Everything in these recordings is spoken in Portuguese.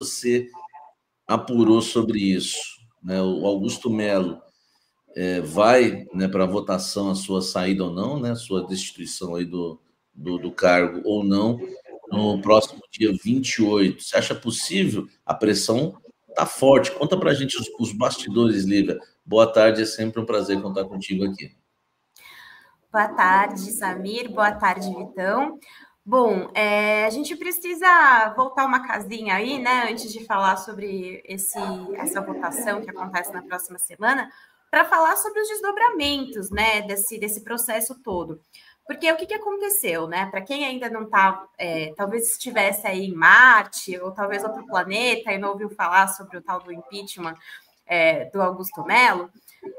você apurou sobre isso, né? O Augusto Melo vai, né, para votação a sua saída ou não, né? Sua destituição aí do cargo ou não, no próximo dia 28. Você acha possível? A pressão está forte. Conta para a gente os bastidores, Lívia. Boa tarde, é sempre um prazer contar contigo aqui. Boa tarde, Samir. Boa tarde, Vitão. Bom, a gente precisa voltar uma casinha aí, né, antes de falar sobre essa votação que acontece na próxima semana, para falar sobre os desdobramentos, né, desse processo todo. Porque o que aconteceu, né? Para quem ainda não está, talvez estivesse aí em Marte, ou talvez outro planeta, e não ouviu falar sobre o tal do impeachment do Augusto Melo,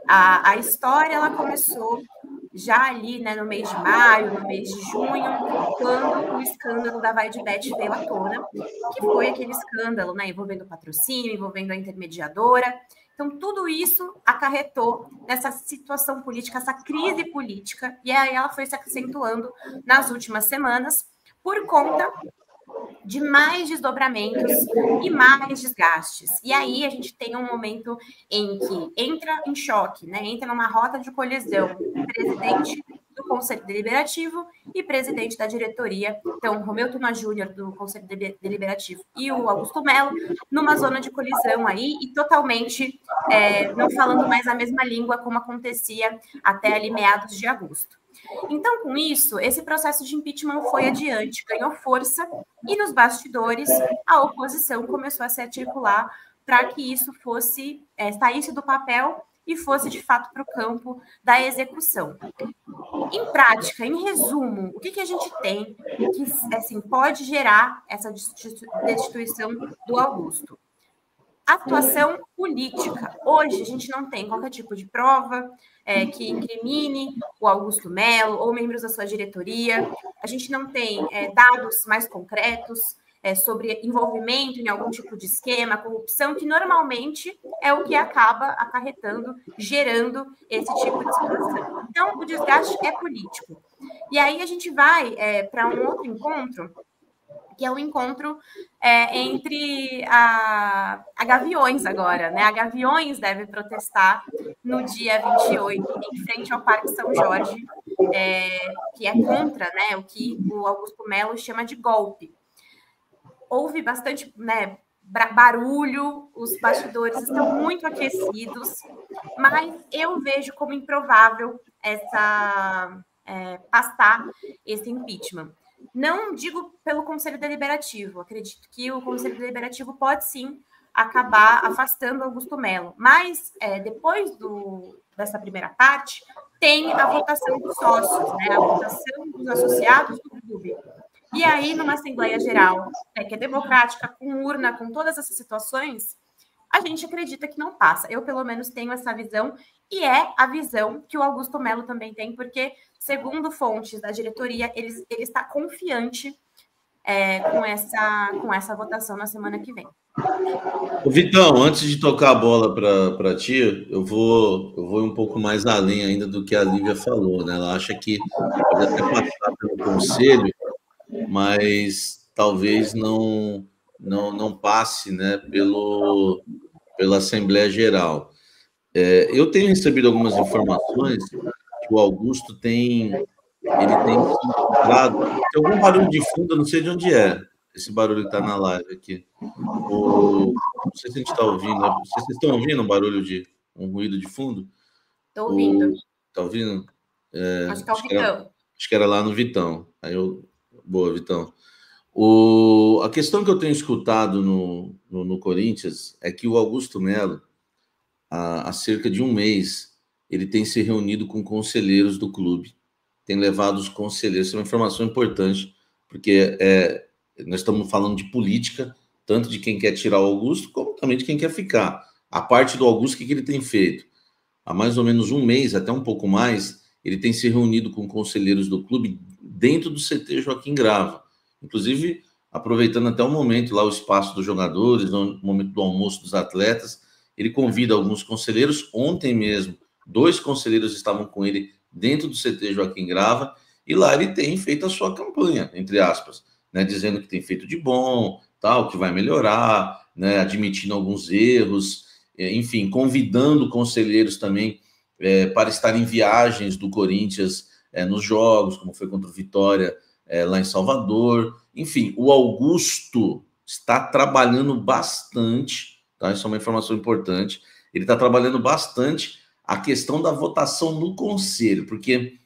a história ela começou já ali, né, no mês de maio, no mês de junho, quando o escândalo da Vai de Bet veio à tona, que foi aquele escândalo, né, envolvendo patrocínio, envolvendo a intermediadora. Então, tudo isso acarretou nessa situação política, essa crise política, e aí ela foi se acentuando nas últimas semanas por conta de mais desdobramentos e mais desgastes. E aí a gente tem um momento em que entra em choque, né? Entra numa rota de colisão o presidente do Conselho Deliberativo e presidente da diretoria, então Romeu Thuma Júnior do Conselho Deliberativo e o Augusto Melo, numa zona de colisão aí e totalmente não falando mais a mesma língua como acontecia até ali meados de agosto. Então, com isso, esse processo de impeachment foi adiante, ganhou força, e nos bastidores a oposição começou a se articular para que isso fosse, saísse do papel e fosse, de fato, para o campo da execução. Em prática, em resumo, o que a gente tem que assim, pode gerar essa destituição do Augusto? Atuação política. Hoje, a gente não tem qualquer tipo de prova que incrimine o Augusto Melo ou membros da sua diretoria. A gente não tem dados mais concretos sobre envolvimento em algum tipo de esquema, corrupção, que normalmente é o que acaba acarretando, gerando esse tipo de situação. Então, o desgaste é político. E aí a gente vai para um outro encontro, que é o encontro entre a Gaviões agora, né? A Gaviões deve protestar no dia 28, em frente ao Parque São Jorge, que é contra, né, o que o Augusto Melo chama de golpe. Houve bastante, né, barulho, os bastidores estão muito aquecidos, mas eu vejo como improvável passar esse impeachment. Não digo pelo Conselho Deliberativo, acredito que o Conselho Deliberativo pode sim acabar afastando Augusto Melo, mas depois dessa primeira parte, tem a votação dos sócios, né, a votação dos associados do clube. E aí, numa Assembleia Geral, que é democrática, com urna, com todas essas situações, a gente acredita que não passa. Eu, pelo menos, tenho essa visão, e é a visão que o Augusto Melo também tem, porque, segundo fontes da diretoria, ele está confiante com essa votação na semana que vem. Vitão, antes de tocar a bola para ti, eu vou um pouco mais além ainda do que a Lívia falou, né? Ela acha que pode até passar pelo conselho, mas talvez não passe, né, pela Assembleia Geral. Eu tenho recebido algumas informações que o Augusto ele tem se encontrado. Tem algum barulho de fundo, eu não sei de onde é. Esse barulho que está na live aqui. Não sei se a gente está ouvindo. Vocês estão ouvindo um barulho um ruído de fundo? Estou ouvindo. Está ouvindo? Acho que é o Vitão. Acho que era lá no Vitão. Boa, Vitão. A questão que eu tenho escutado no Corinthians é que o Augusto Melo, há cerca de um mês, ele tem se reunido com conselheiros do clube. Tem levado os conselheiros. Isso é uma informação importante, porque nós estamos falando de política, tanto de quem quer tirar o Augusto, como também de quem quer ficar. A parte do Augusto, o que ele tem feito? Há mais ou menos um mês, até um pouco mais, ele tem se reunido com conselheiros do clube dentro do CT Joaquim Grava. Inclusive, aproveitando até o momento lá, o espaço dos jogadores, o momento do almoço dos atletas, ele convida alguns conselheiros. Ontem mesmo, 2 conselheiros estavam com ele dentro do CT Joaquim Grava, e lá ele tem feito a sua campanha, entre aspas, né, dizendo que tem feito de bom, tal, que vai melhorar, né, admitindo alguns erros, enfim, convidando conselheiros também para estar em viagens do Corinthians nos jogos, como foi contra o Vitória lá em Salvador. Enfim, o Augusto está trabalhando bastante, tá? Isso é uma informação importante. Ele está trabalhando bastante a questão da votação no conselho, porque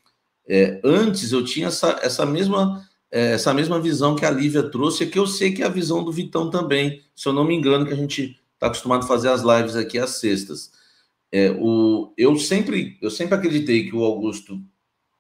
antes eu tinha essa mesma visão que a Lívia trouxe, que eu sei que é a visão do Vitão também, se eu não me engano, que a gente está acostumado a fazer as lives aqui às sextas. Eu sempre acreditei que o Augusto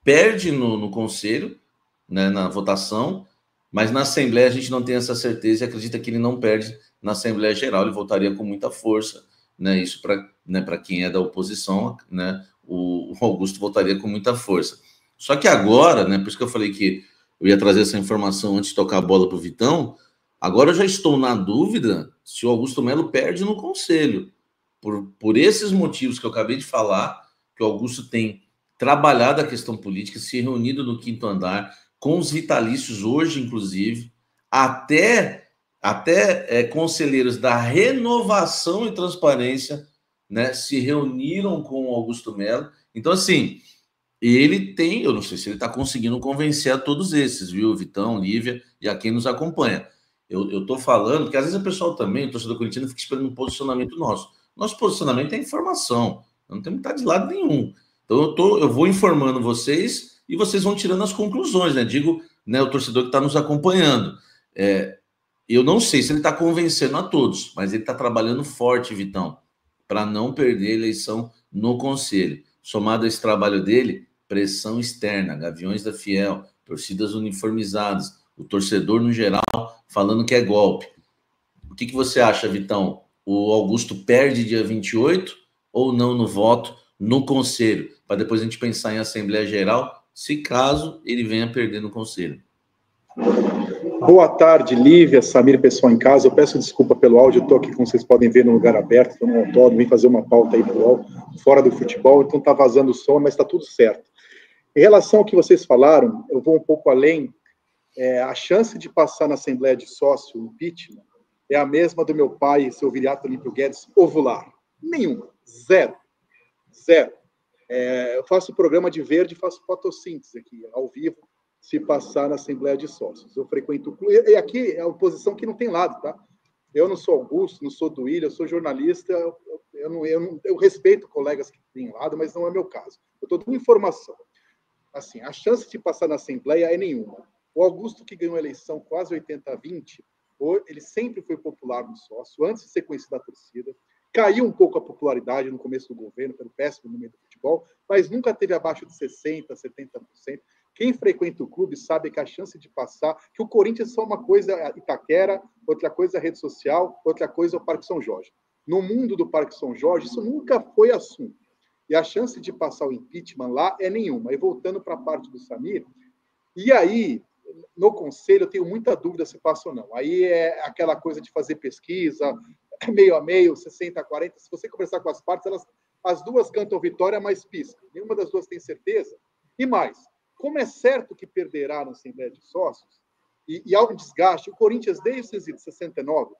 perde no conselho, né, na votação, mas na Assembleia a gente não tem essa certeza e acredita que ele não perde na Assembleia Geral, ele votaria com muita força, né, isso para quem é da oposição, né, o Augusto votaria com muita força. Só que agora, né, por isso que eu falei que eu ia trazer essa informação antes de tocar a bola para o Vitão, agora eu já estou na dúvida se o Augusto Melo perde no Conselho. Por esses motivos que eu acabei de falar, que o Augusto tem trabalhado a questão política, se reunido no quinto andar, com os vitalícios hoje, inclusive, até conselheiros da Renovação e Transparência, né, se reuniram com o Augusto Melo. Então, assim, ele tem, eu não sei se ele está conseguindo convencer a todos esses, viu, Vitão, Lívia, e a quem nos acompanha. Eu estou falando, porque às vezes o pessoal também, o torcedor corintiano, fica esperando um posicionamento nosso. Nosso posicionamento é informação, não temos que estar de lado nenhum. Então eu vou informando vocês e vocês vão tirando as conclusões, né? Digo, né, o torcedor que está nos acompanhando. Eu não sei se ele está convencendo a todos, mas ele está trabalhando forte, Vitão, para não perder a eleição no Conselho. Somado a esse trabalho dele, pressão externa, Gaviões da Fiel, torcidas uniformizadas, o torcedor no geral falando que é golpe. O que você acha, Vitão? O Augusto perde dia 28 ou não no voto no Conselho? Para depois a gente pensar em Assembleia Geral, se caso ele venha perder no Conselho. Boa tarde, Lívia, Samir, pessoal em casa. Eu peço desculpa pelo áudio, eu estou aqui, como vocês podem ver, num lugar aberto, estou no autódromo, vim fazer uma pauta aí fora do futebol, então está vazando o som, mas está tudo certo. Em relação ao que vocês falaram, eu vou um pouco além. A chance de passar na Assembleia de Sócio, o impeachment, é a mesma do meu pai, seu Viriato Olímpio Guedes, ovular. Nenhuma. Zero. Eu faço programa de verde, faço fotossíntese aqui, ao vivo, se passar na Assembleia de Sócios. Eu frequento o clube, e aqui é a oposição que não tem lado, tá? Eu não sou Augusto, não sou do Willian, eu sou jornalista, eu respeito colegas que têm lado, mas não é meu caso. Eu estou dando informação. Assim, a chance de passar na Assembleia é nenhuma. O Augusto, que ganhou a eleição quase 80-20, ele sempre foi popular no sócio, antes de ser conhecido da torcida, caiu um pouco a popularidade no começo do governo, pelo péssimo no meio do futebol, mas nunca teve abaixo de 60%, 70%. Quem frequenta o clube sabe que a chance de passar, que o Corinthians é só uma coisa Itaquera, outra coisa rede social, outra coisa é o Parque São Jorge. No mundo do Parque São Jorge, isso nunca foi assunto. E a chance de passar o impeachment lá é nenhuma. E voltando para a parte do Samir, e aí, no Conselho, eu tenho muita dúvida se passa ou não. Aí é aquela coisa de fazer pesquisa, meio a meio, 60-40. Se você conversar com as partes, as duas cantam vitória, mas pisca. Nenhuma das duas tem certeza. E mais, como é certo que perderá na Assembleia de Sócios, e há um desgaste, o Corinthians, desde 69,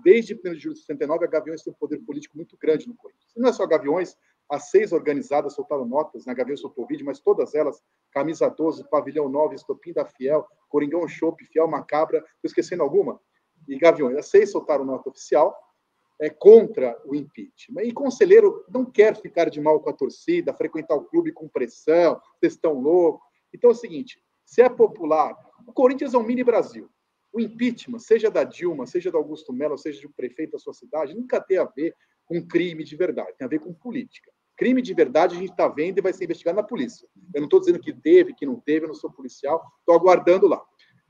desde 1º de julho de 69, a Gaviões tem um poder político muito grande no Corinthians. E não é só Gaviões, as 6 organizadas soltaram notas, na Gaviões soltou vídeo, mas todas elas, Camisa 12, Pavilhão 9, Estopim da Fiel, Coringão Chopp, Fiel Macabra, estou esquecendo alguma? E Gaviões, as 6 soltaram nota oficial contra o impeachment. E conselheiro não quer ficar de mal com a torcida, frequentar o clube com pressão, vocês estão loucos. Então é o seguinte, se é popular, o Corinthians é um mini Brasil. O impeachment, seja da Dilma, seja do Augusto Melo, seja do prefeito da sua cidade, nunca tem a ver com crime de verdade, tem a ver com política. Crime de verdade a gente está vendo e vai ser investigado na polícia. Eu não estou dizendo que teve, que não teve, eu não sou policial, estou aguardando lá.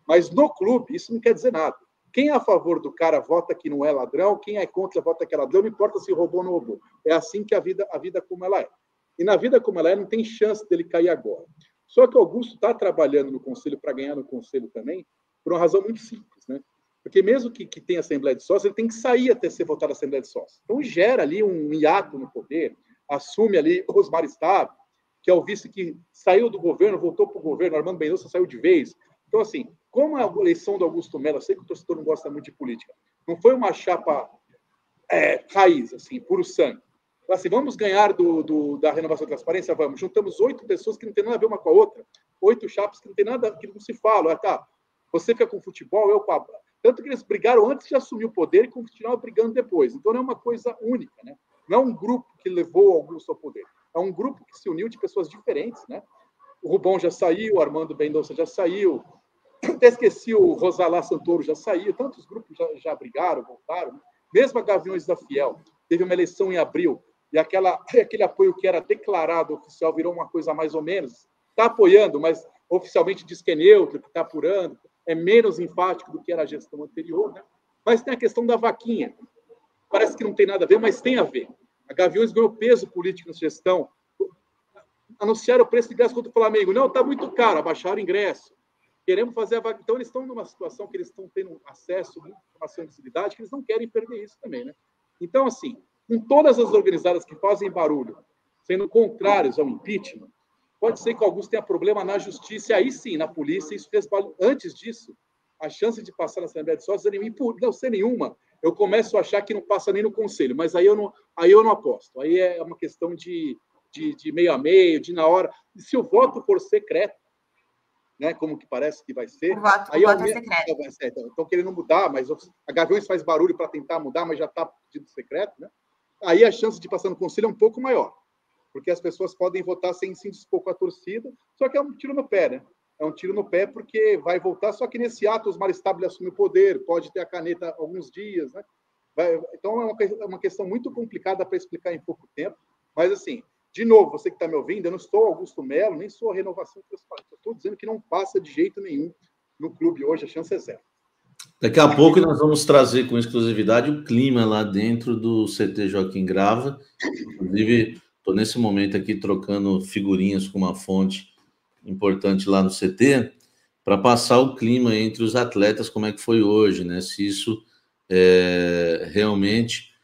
Mas no clube, isso não quer dizer nada. Quem é a favor do cara vota que não é ladrão, quem é contra vota que é ladrão, não importa se roubou ou não roubou. É assim que a vida como ela é. E na vida como ela é, não tem chance dele cair agora. Só que o Augusto está trabalhando no Conselho para ganhar no Conselho também, por uma razão muito simples, né? Porque mesmo que tenha Assembleia de Sócios, ele tem que sair até ser votado na Assembleia de Sócios. Então gera ali um hiato no poder, assume ali Osmar Stab, que é o vice que saiu do governo, voltou para o governo, Armando Mendonça saiu de vez. Então, assim, como a eleição do Augusto Melo, eu sei que o torcedor não gosta muito de política, não foi uma chapa raiz, assim, puro sangue. Assim, vamos ganhar da renovação da transparência? Vamos. Juntamos 8 pessoas que não tem nada a ver uma com a outra. 8 chapas que não tem nada, que não se falam. Tá, você fica com o futebol, eu com a... Tanto que eles brigaram antes de assumir o poder e continuaram brigando depois. Então, não é uma coisa única, né? Não é um grupo que levou Augusto ao poder. É um grupo que se uniu de pessoas diferentes, né? O Rubão já saiu, o Armando Mendonça já saiu, até esqueci, o Rosalá Santoro já saiu, tantos grupos já brigaram, voltaram. Né? Mesmo a Gaviões da Fiel, teve uma eleição em abril, e aquele apoio que era declarado oficial virou uma coisa mais ou menos. Está apoiando, mas oficialmente diz que é neutro, que está apurando, é menos enfático do que era a gestão anterior. Né? Mas tem a questão da vaquinha. Parece que não tem nada a ver, mas tem a ver. A Gaviões ganhou peso político na gestão. Anunciaram o preço de ingresso contra o Flamengo. Não, está muito caro, abaixaram o ingresso. Queremos fazer a vaga. Então, eles estão numa situação que eles estão tendo acesso a informação e visibilidade, que eles não querem perder isso também, né? Então, assim, com todas as organizadas que fazem barulho, sendo contrários ao impeachment, pode ser que Augusto tenha problema na justiça, e aí sim, na polícia, isso fez barulho. Antes disso, a chance de passar na Assembleia de Sócios não ser nenhuma. Eu começo a achar que não passa nem no Conselho, mas aí eu não aposto. Aí é uma questão de meio a meio, de na hora. E se o voto for secreto, né, como que parece que vai ser... O voto é secreto. Estão querendo mudar, mas a Gaviões faz barulho para tentar mudar, mas já está pedido secreto, né? Aí a chance de passar no Conselho é um pouco maior, porque as pessoas podem votar sem se dispor com a torcida, só que é um tiro no pé, né? É um tiro no pé porque vai voltar, só que nesse ato os Maristable assume o poder, pode ter a caneta alguns dias, né? Então é uma questão muito complicada para explicar em pouco tempo, mas assim, de novo, você que está me ouvindo, eu não sou Augusto Melo, nem sou a Renovação Transparente. Eu estou dizendo que não passa de jeito nenhum no clube hoje, a chance é zero. Daqui a pouco nós vamos trazer com exclusividade o clima lá dentro do CT Joaquim Grava. Inclusive, estou nesse momento aqui trocando figurinhas com uma fonte importante lá no CT para passar o clima entre os atletas, como é que foi hoje, né? Se isso realmente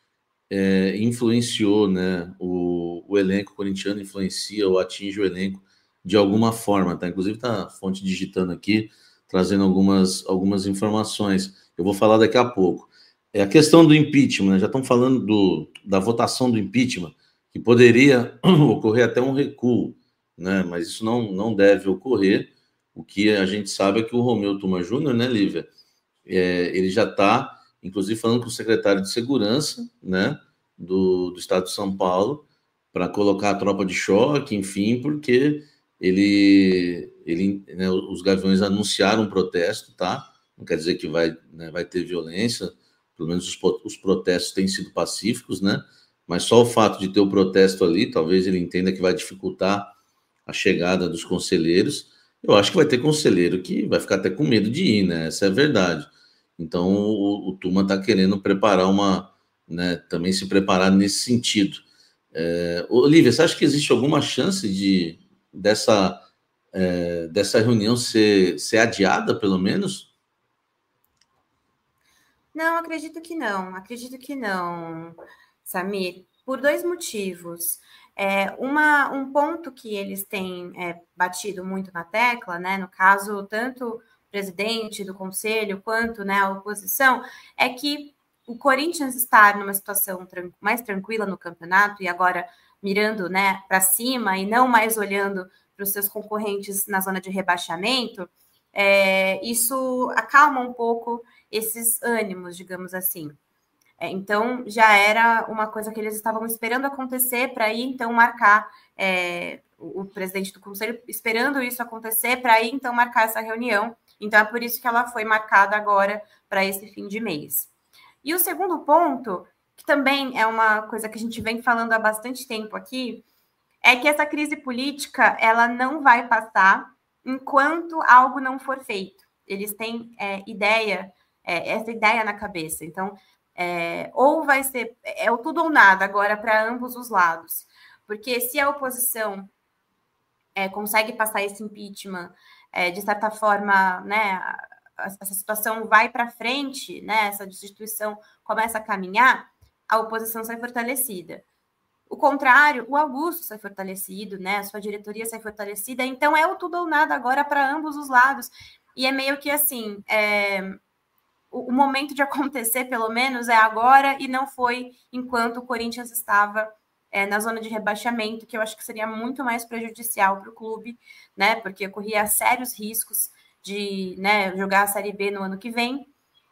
influenciou, né? O elenco corintiano influencia ou atinge o elenco de alguma forma, tá? Inclusive tá a fonte digitando aqui, trazendo algumas informações. Eu vou falar daqui a pouco. A questão do impeachment, né? Já estão falando da votação do impeachment, que poderia ocorrer até um recuo, né? Mas isso não deve ocorrer. O que a gente sabe é que o Romeu Tuma Júnior, né, Lívia, ele já está, inclusive, falando com o secretário de Segurança, né, do Estado de São Paulo, para colocar a tropa de choque, enfim, porque né, os Gaviões anunciaram um protesto, tá? Não quer dizer que vai ter violência, pelo menos os protestos têm sido pacíficos, né? Mas só o fato de ter o protesto ali, talvez ele entenda que vai dificultar a chegada dos conselheiros. Eu acho que vai ter conselheiro que vai ficar até com medo de ir, né? Essa é a verdade. Então, o Tuma está querendo preparar né, também se preparar nesse sentido. Olívia, você acha que existe alguma chance dessa reunião ser adiada, pelo menos? Não, acredito que não, Samir, por 2 motivos. Um ponto que eles têm batido muito na tecla, né, no caso, tanto o presidente do conselho quanto, né, a oposição, é que o Corinthians estar numa situação mais tranquila no campeonato e agora mirando, né, para cima e não mais olhando para os seus concorrentes na zona de rebaixamento, isso acalma um pouco esses ânimos, digamos assim. Então, já era uma coisa que eles estavam esperando acontecer para ir, então, marcar o presidente do conselho, esperando isso acontecer para ir, então, marcar essa reunião. Então, é por isso que ela foi marcada agora para esse fim de mês. E o segundo ponto, que também é uma coisa que a gente vem falando há bastante tempo aqui, é que essa crise política, ela não vai passar enquanto algo não for feito. Eles têm essa ideia na cabeça. Então, ou vai ser o tudo ou nada agora para ambos os lados. Porque se a oposição consegue passar esse impeachment, de certa forma, né, essa situação vai para frente, né, essa destituição começa a caminhar, a oposição sai fortalecida. O contrário, o Augusto sai fortalecido, né, a sua diretoria sai fortalecida, então é o tudo ou nada agora para ambos os lados. E é meio que assim, o momento de acontecer, pelo menos, é agora e não foi enquanto o Corinthians estava na zona de rebaixamento, que eu acho que seria muito mais prejudicial para o clube, né? Porque corria sérios riscos de, né, jogar a Série B no ano que vem.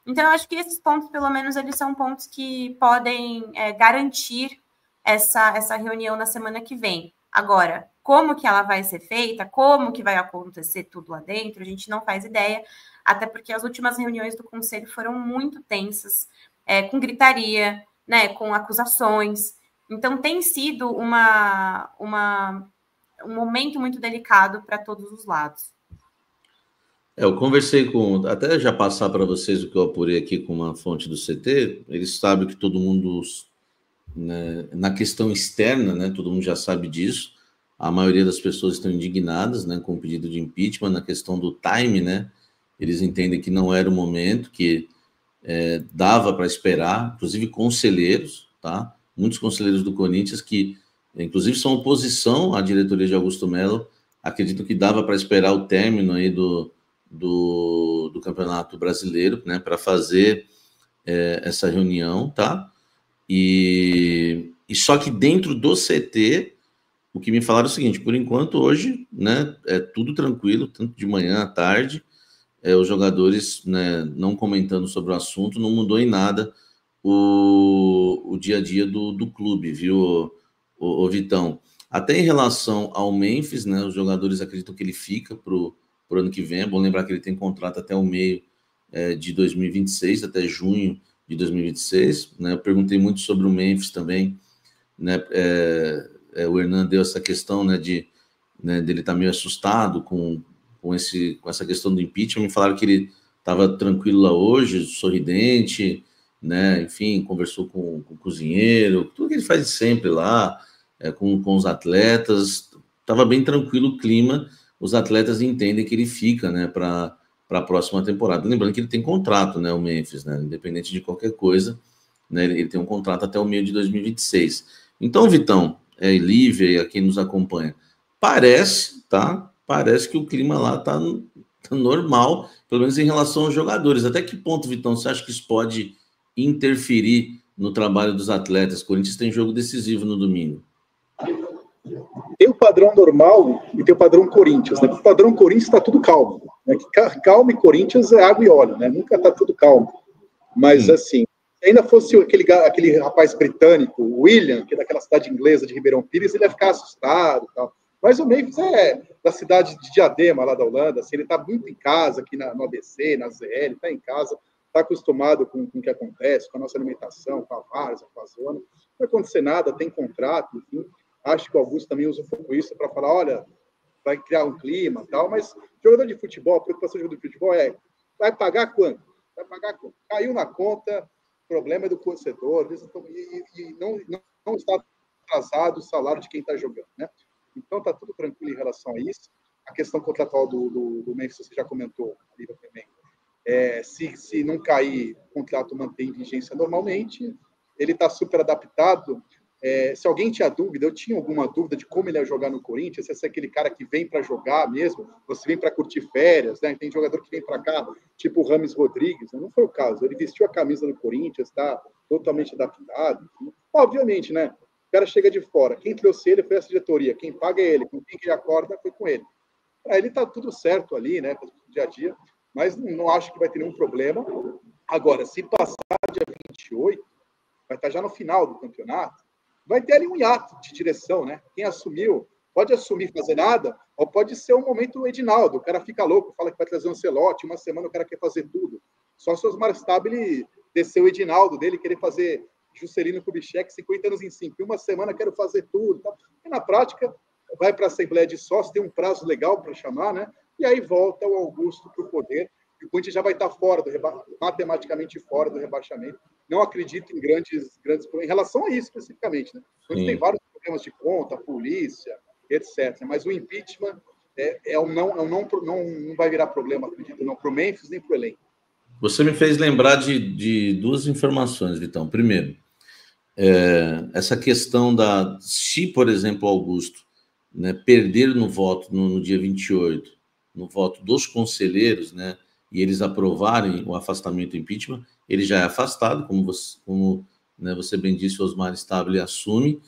Então, eu acho que esses pontos, pelo menos, eles são pontos que podem garantir essa reunião na semana que vem. Agora, como que ela vai ser feita, como que vai acontecer tudo lá dentro, a gente não faz ideia, até porque as últimas reuniões do Conselho foram muito tensas, com gritaria, né, com acusações. Então, tem sido um momento muito delicado para todos os lados. Eu conversei com... Até já passar para vocês o que eu apurei aqui com uma fonte do CT, eles sabem que todo mundo... Né, na questão externa, né, todo mundo já sabe disso, a maioria das pessoas estão indignadas, né, com o pedido de impeachment. Na questão do time, né, eles entendem que não era o momento, que dava para esperar, inclusive conselheiros, tá? Muitos conselheiros do Corinthians que, inclusive, são oposição à diretoria de Augusto Melo, acreditam que dava para esperar o término aí do Campeonato Brasileiro, né, para fazer essa reunião, tá? E só que dentro do CT, o que me falaram é o seguinte: por enquanto, hoje, né, é tudo tranquilo, tanto de manhã à tarde, os jogadores, né, não comentando sobre o assunto, não mudou em nada o dia a dia do clube, viu, o Vitão? Até em relação ao Memphis, né, os jogadores acreditam que ele fica para o ano que vem. É bom lembrar que ele tem contrato até o meio de 2026, até junho de 2026, né? Eu perguntei muito sobre o Memphis também, né? O Hernan deu essa questão, né, dele estar meio assustado com essa questão do impeachment. Me falaram que ele estava tranquilo lá hoje, sorridente, né? Enfim, conversou com o cozinheiro, tudo que ele faz sempre lá, com os atletas, estava bem tranquilo o clima. Os atletas entendem que ele fica, né, para a próxima temporada. Lembrando que ele tem contrato, né, o Memphis, né, independente de qualquer coisa, né, ele tem um contrato até o meio de 2026. Então, Vitão, Lívia e a quem nos acompanha, parece que o clima lá tá normal, pelo menos em relação aos jogadores. Até que ponto, Vitão, você acha que isso pode interferir no trabalho dos atletas? O Corinthians tem jogo decisivo no domingo. Tem o padrão normal e tem o padrão Corinthians, né? O padrão Corinthians está tudo calmo, né? Calma e Corinthians é água e óleo, né? Nunca está tudo calmo. Mas, assim, se ainda fosse aquele rapaz britânico, o William, que é daquela cidade inglesa de Ribeirão Pires, ele ia ficar assustado e tal. Mas o Memphis é da cidade de Diadema, lá da Holanda, assim, ele está muito em casa aqui no ABC, na ZL, está em casa, está acostumado com o que acontece, com a nossa alimentação, com a várzea, com a zona. Não vai acontecer nada, tem contrato, enfim. Acho que o Augusto também usa um pouco isso para falar, olha, vai criar um clima e tal, mas jogador de futebol, a preocupação do jogador de futebol vai pagar quanto? Vai pagar quanto? Caiu na conta, problema é do torcedor, e não está atrasado o salário de quem está jogando, né? Então está tudo tranquilo em relação a isso. A questão contratual do Memphis, você já comentou, Lívia, também. Se não cair, o contrato mantém vigência normalmente, ele está super adaptado. Se alguém tinha dúvida, eu tinha alguma dúvida de como ele ia jogar no Corinthians, se é aquele cara que vem para jogar mesmo, você vem para curtir férias, né? Tem jogador que vem para cá, tipo o Rames Rodrigues, né? Não foi o caso, ele vestiu a camisa do Corinthians, está totalmente adaptado. Obviamente, né? O cara chega de fora, quem trouxe ele foi essa diretoria, quem paga é ele, quem que acorda foi com ele. Para ele tá tudo certo ali, né? Dia a dia, mas não acho que vai ter nenhum problema. Agora, se passar dia 28, vai estar já no final do campeonato, vai ter ali um hiato de direção, né? Quem assumiu pode assumir fazer nada, ou pode ser um momento do Edinaldo. O cara fica louco, fala que vai trazer um Ancelotti, uma semana o cara quer fazer tudo. Só se o Osmar Stabile descer o Edinaldo dele, querer fazer Juscelino Kubitschek, 50 anos em 5. Em uma semana quero fazer tudo. Tá? E na prática, vai para a Assembleia de Sócios, tem um prazo legal para chamar, né? E aí volta o Augusto para o poder. E o Corinthians já vai estar matematicamente fora do rebaixamento. Não acredito em grandes problemas em relação a isso especificamente, né? Onde tem vários problemas de conta, polícia, etc. Mas o impeachment não vai virar problema, acredito, não para o Memphis nem para o elenco. Você me fez lembrar de duas informações, Vitão. Primeiro, essa questão se, por exemplo, Augusto, né, perder no voto no dia 28, no voto dos conselheiros, né, e eles aprovarem o afastamento do impeachment, ele já é afastado, como você bem disse, o Osmar Stabile assume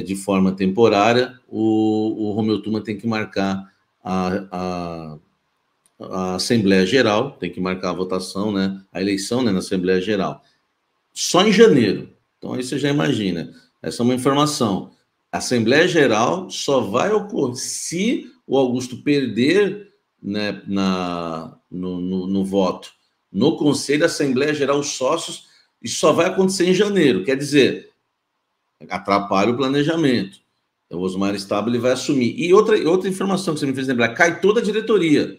de forma temporária, o Romeu Tuma tem que marcar a Assembleia Geral, tem que marcar a votação, né, a eleição, né, na Assembleia Geral, só em janeiro. Então aí você já imagina, essa é uma informação. A Assembleia Geral só vai ocorrer se o Augusto perder, né, no voto no Conselho da Assembleia Geral, os sócios, isso só vai acontecer em janeiro, quer dizer, atrapalha o planejamento. Então, o Osmar Stabile vai assumir. E outra informação que você me fez lembrar, cai toda a diretoria,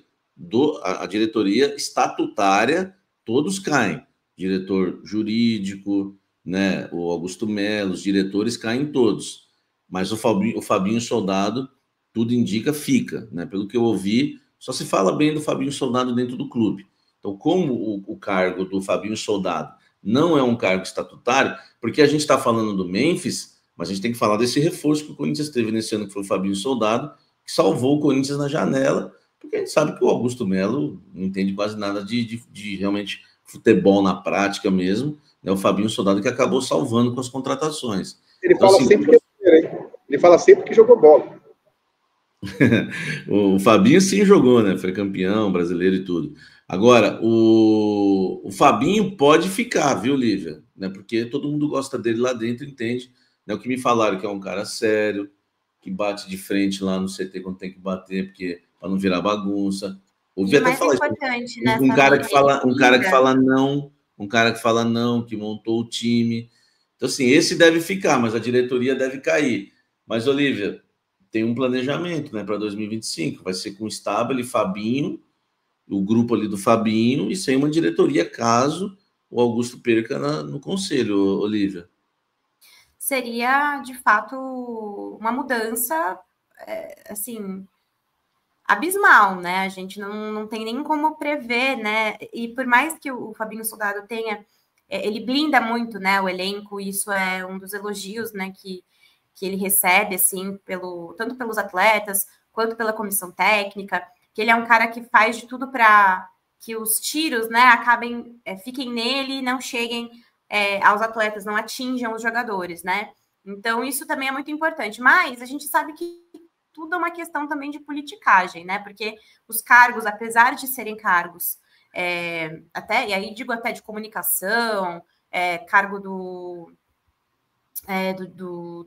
a diretoria estatutária, todos caem. Diretor jurídico, né, o Augusto Melo, os diretores caem todos. Mas o Fabinho Soldado, tudo indica, fica. Né? Pelo que eu ouvi, só se fala bem do Fabinho Soldado dentro do clube. Então, como o cargo do Fabinho Soldado não é um cargo estatutário, porque a gente está falando do Memphis, mas a gente tem que falar desse reforço que o Corinthians teve nesse ano, que foi o Fabinho Soldado, que salvou o Corinthians na janela, porque a gente sabe que o Augusto Melo não entende quase nada de realmente futebol na prática mesmo, né? O Fabinho Soldado que acabou salvando com as contratações. Ele então, fala assim, sempre que ele fala sempre que jogou bola. O Fabinho sim jogou, né? Foi campeão brasileiro e tudo. Agora, o Fabinho pode ficar, viu, Lívia? Né? Porque todo mundo gosta dele lá dentro, entende? Né? O que me falaram que é um cara sério, que bate de frente lá no CT quando tem que bater, porque para não virar bagunça. Ouvi até falar isso. Né, um cara que fala não, que montou o time. Então, assim, esse deve ficar, mas a diretoria deve cair. Mas, Olívia, tem um planejamento, né, para 2025. Vai ser com o Stabile, Fabinho, o grupo ali do Fabinho, e sem uma diretoria, caso o Augusto perca no conselho, Olívia. Seria, de fato, uma mudança, assim, abismal, né? A gente não tem nem como prever, né? E por mais que o Fabinho Soldado tenha, ele blinda muito, né, o elenco, e isso é um dos elogios, né, que ele recebe, assim, tanto pelos atletas, quanto pela comissão técnica, que ele é um cara que faz de tudo para que os tiros, né, fiquem nele e não cheguem aos atletas, não atinjam os jogadores, né? Então, isso também é muito importante. Mas a gente sabe que tudo é uma questão também de politicagem, né? Porque os cargos, apesar de serem cargos, e aí digo até de comunicação, cargo do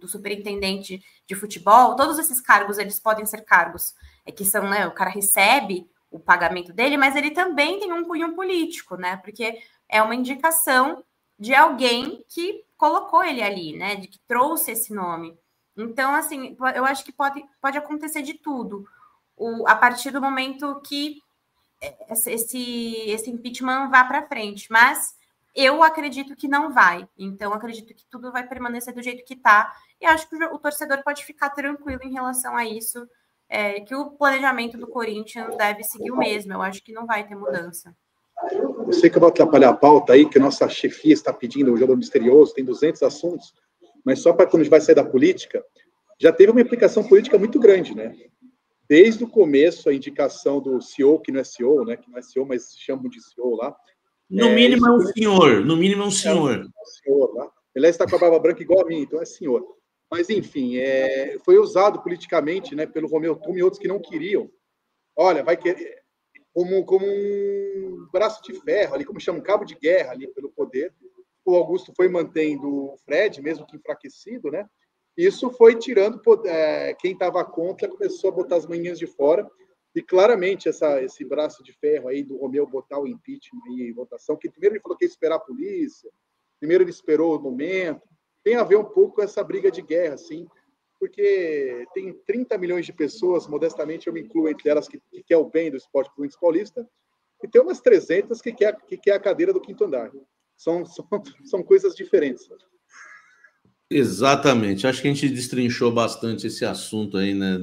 superintendente de futebol, todos esses cargos, eles podem ser cargos que são, né, o cara recebe o pagamento dele, mas ele também tem um cunho político, né, porque é uma indicação de alguém que colocou ele ali, né, de que trouxe esse nome. Então, assim, eu acho que pode acontecer de tudo, a partir do momento que esse impeachment vá para frente, mas eu acredito que não vai. Então, acredito que tudo vai permanecer do jeito que está. E acho que o torcedor pode ficar tranquilo em relação a isso, que o planejamento do Corinthians deve seguir o mesmo. Eu acho que não vai ter mudança. Eu sei que eu vou atrapalhar a pauta aí, que a nossa chefia está pedindo um jogo misterioso, tem 200 assuntos, mas só para quando a gente vai sair da política, já teve uma implicação política muito grande, né? Desde o começo, a indicação do CEO, que não é CEO, né? Que não é CEO, mas chamam de CEO lá. No mínimo é um senhor. No mínimo é um senhor. É um senhor lá. Ele está com a barba branca igual a mim, então é senhor. Mas, enfim, foi usado politicamente, né, pelo Romeu Tuma e outros que não queriam. Olha, vai querer como um braço de ferro ali, como chama, um cabo de guerra ali pelo poder. O Augusto foi mantendo o Fred, mesmo que enfraquecido, né? Isso foi tirando quem estava contra, começou a botar as manhinhas de fora. E claramente esse braço de ferro aí do Romeu botar o impeachment e votação, que primeiro ele falou que ia esperar a polícia, primeiro ele esperou o momento, tem a ver um pouco com essa briga de guerra, assim, porque tem 30 milhões de pessoas, modestamente eu me incluo entre elas, que quer o bem do Esporte Clube Paulista, e tem umas 300 que quer a cadeira do quinto andar. São coisas diferentes. Exatamente. Acho que a gente destrinchou bastante esse assunto aí, né,